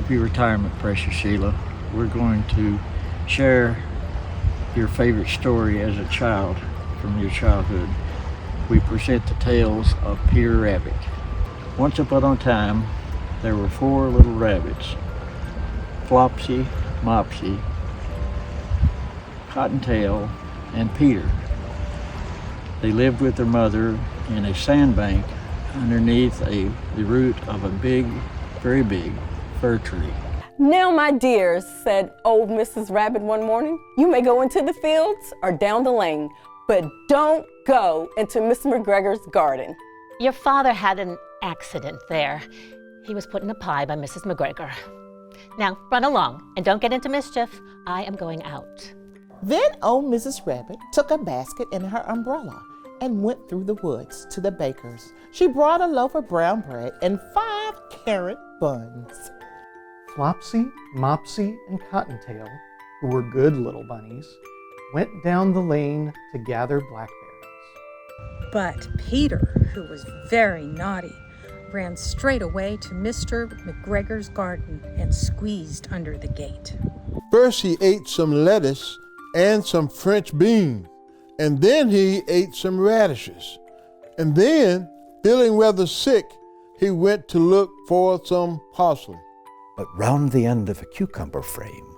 Happy retirement, precious Sheila. We're going to share your favorite story as a child from your childhood. We present the tales of Peter Rabbit. Once upon a time, there were 4 little rabbits, Flopsy, Mopsy, Cottontail, and Peter. They lived with their mother in a sandbank underneath the root of a big, very big fir tree. "Now, my dears," said old Mrs. Rabbit one morning, "you may go into the fields or down the lane, but don't go into Mr. McGregor's garden." Your father had an accident there. He was put in a pie by Mrs. McGregor. Now, run along and don't get into mischief. I am going out. Then old Mrs. Rabbit took a basket and her umbrella and went through the woods to the baker's. She brought a loaf of brown bread and 5 carrot buns. Flopsy, Mopsy, and Cottontail, who were good little bunnies, went down the lane to gather blackberries. But Peter, who was very naughty, ran straight away to Mr. McGregor's garden and squeezed under the gate. First he ate some lettuce and some French beans, and then he ate some radishes. And then, feeling rather sick, he went to look for some parsley. But round the end of a cucumber frame,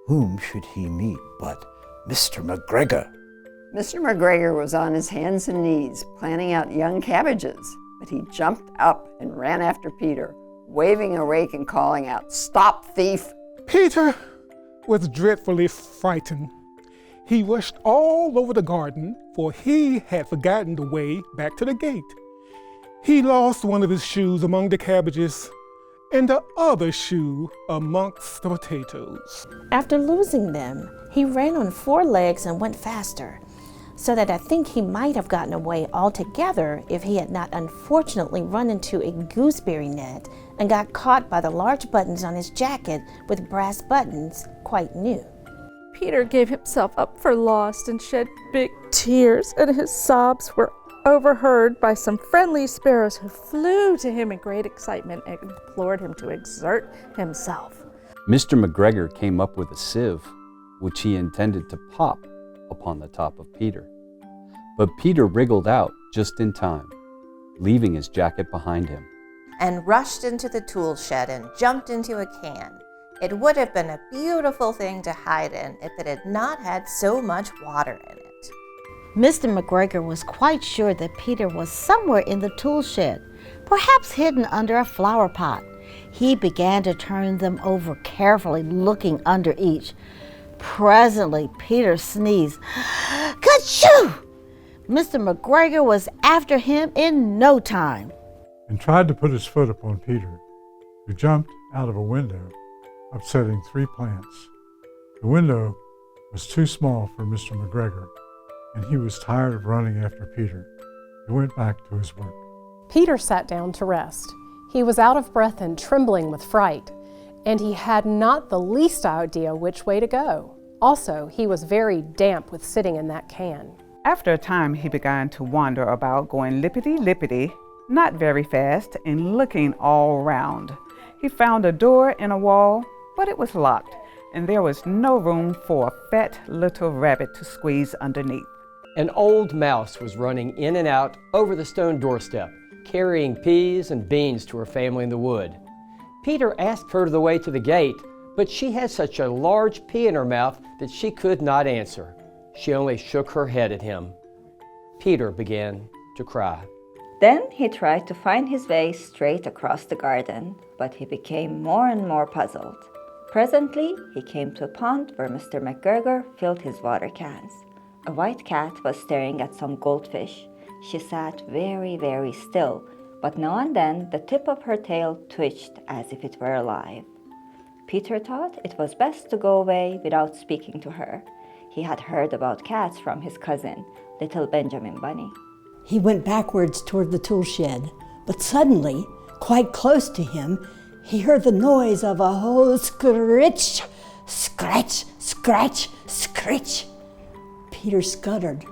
whom should he meet but Mr. McGregor? Mr. McGregor was on his hands and knees planting out young cabbages, but he jumped up and ran after Peter, waving a rake and calling out, "Stop, thief!" Peter was dreadfully frightened. He rushed all over the garden, for he had forgotten the way back to the gate. He lost one of his shoes among the cabbages and the other shoe amongst the potatoes. After losing them, he ran on 4 legs and went faster, so that I think he might have gotten away altogether if he had not unfortunately run into a gooseberry net and got caught by the large buttons on his jacket with brass buttons, quite new. Peter gave himself up for lost and shed big tears, and his sobs were overheard by some friendly sparrows who flew to him in great excitement and implored him to exert himself. Mr. McGregor came up with a sieve, which he intended to pop upon the top of Peter. But Peter wriggled out just in time, leaving his jacket behind him, and rushed into the tool shed and jumped into a can. It would have been a beautiful thing to hide in if it had not had so much water in it. Mr. McGregor was quite sure that Peter was somewhere in the tool shed, perhaps hidden under a flower pot. He began to turn them over carefully, looking under each. Presently, Peter sneezed. Ka-choo! Mr. McGregor was after him in no time, and tried to put his foot upon Peter, who jumped out of a window, upsetting 3 plants. The window was too small for Mr. McGregor, and he was tired of running after Peter. He went back to his work. Peter sat down to rest. He was out of breath and trembling with fright, and he had not the least idea which way to go. Also, he was very damp with sitting in that can. After a time, he began to wander about, going lippity-lippity, not very fast, and looking all round. He found a door in a wall, but it was locked, and there was no room for a fat little rabbit to squeeze underneath. An old mouse was running in and out over the stone doorstep, carrying peas and beans to her family in the wood. Peter asked her the way to the gate, but she had such a large pea in her mouth that she could not answer. She only shook her head at him. Peter began to cry. Then he tried to find his way straight across the garden, but he became more and more puzzled. Presently, he came to a pond where Mr. McGregor filled his water cans. A white cat was staring at some goldfish. She sat very, very still, but now and then the tip of her tail twitched as if it were alive. Peter thought it was best to go away without speaking to her. He had heard about cats from his cousin, little Benjamin Bunny. He went backwards toward the tool shed, but suddenly, quite close to him, he heard the noise of a whole scritch, scratch, scratch, scritch. Peter scuttered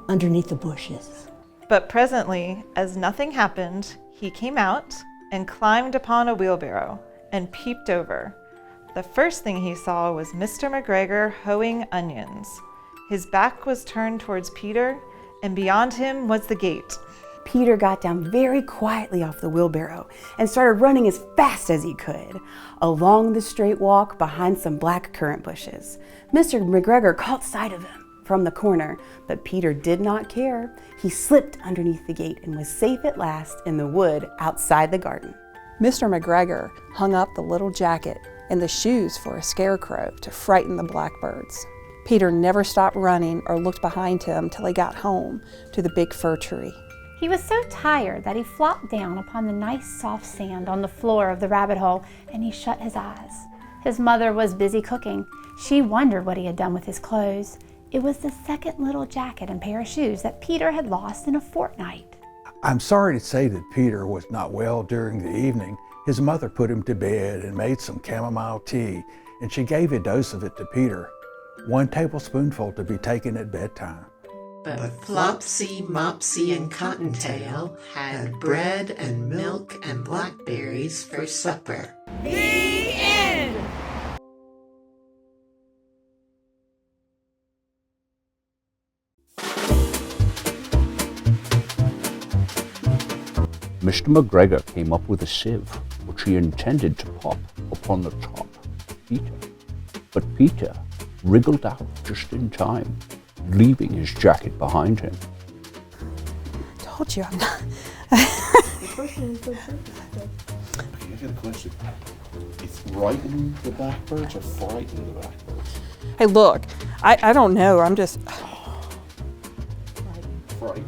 underneath the bushes. But presently, as nothing happened, he came out and climbed upon a wheelbarrow and peeped over. The first thing he saw was Mr. McGregor hoeing onions. His back was turned towards Peter, and beyond him was the gate. Peter got down very quietly off the wheelbarrow and started running as fast as he could along the straight walk behind some black currant bushes. Mr. McGregor caught sight of him from the corner, but Peter did not care. He slipped underneath the gate and was safe at last in the wood outside the garden. Mr. McGregor hung up the little jacket and the shoes for a scarecrow to frighten the blackbirds. Peter never stopped running or looked behind him till he got home to the big fir tree. He was so tired that he flopped down upon the nice soft sand on the floor of the rabbit hole and he shut his eyes. His mother was busy cooking. She wondered what he had done with his clothes. It was the second little jacket and pair of shoes that Peter had lost in a fortnight. I'm sorry to say that Peter was not well during the evening. His mother put him to bed and made some chamomile tea, and she gave a dose of it to Peter, 1 tablespoonful to be taken at bedtime. But Flopsy, Mopsy, and Cottontail had bread and milk and blackberries for supper. The end! Mr. McGregor came up with a sieve, which he intended to pop upon the top of Peter. But Peter wriggled out just in time, leaving his jacket behind him. Told you I'm not. Okay, I got a question. It's frighten the blackbirds or frighten the blackbirds? Hey, look, I don't know. I'm just. Frighten.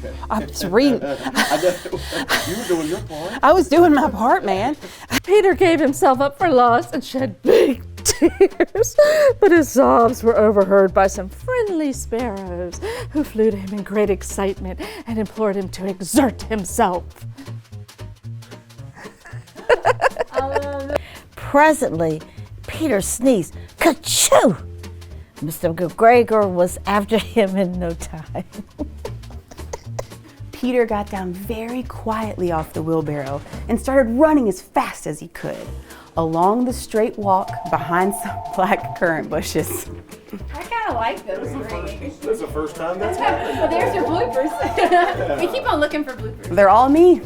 Okay. I'm just reading. I know. You were doing your part. I was doing my part, man. Peter gave himself up for lost and shed big tears, but his sobs were overheard by some friendly sparrows who flew to him in great excitement and implored him to exert himself. Presently, Peter sneezed. Ka-choo! Mr. McGregor was after him in no time. Peter got down very quietly off the wheelbarrow and started running as fast as he could along the straight walk behind some black currant bushes. I kind of like those rings. That's the first time that's happened. Well, there's your bloopers. We keep on looking for bloopers. They're all me.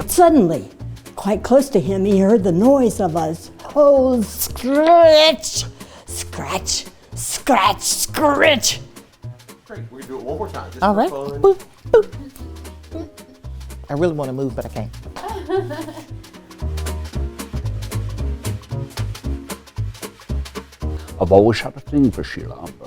Suddenly, quite close to him, he heard the noise of a whole scratch, scratch, scratch, scratch. Great, we do it one more time. Just All for right. fun. Boop, boop. I really want to move, but I can't. I've always had a thing for Sheila Umberger.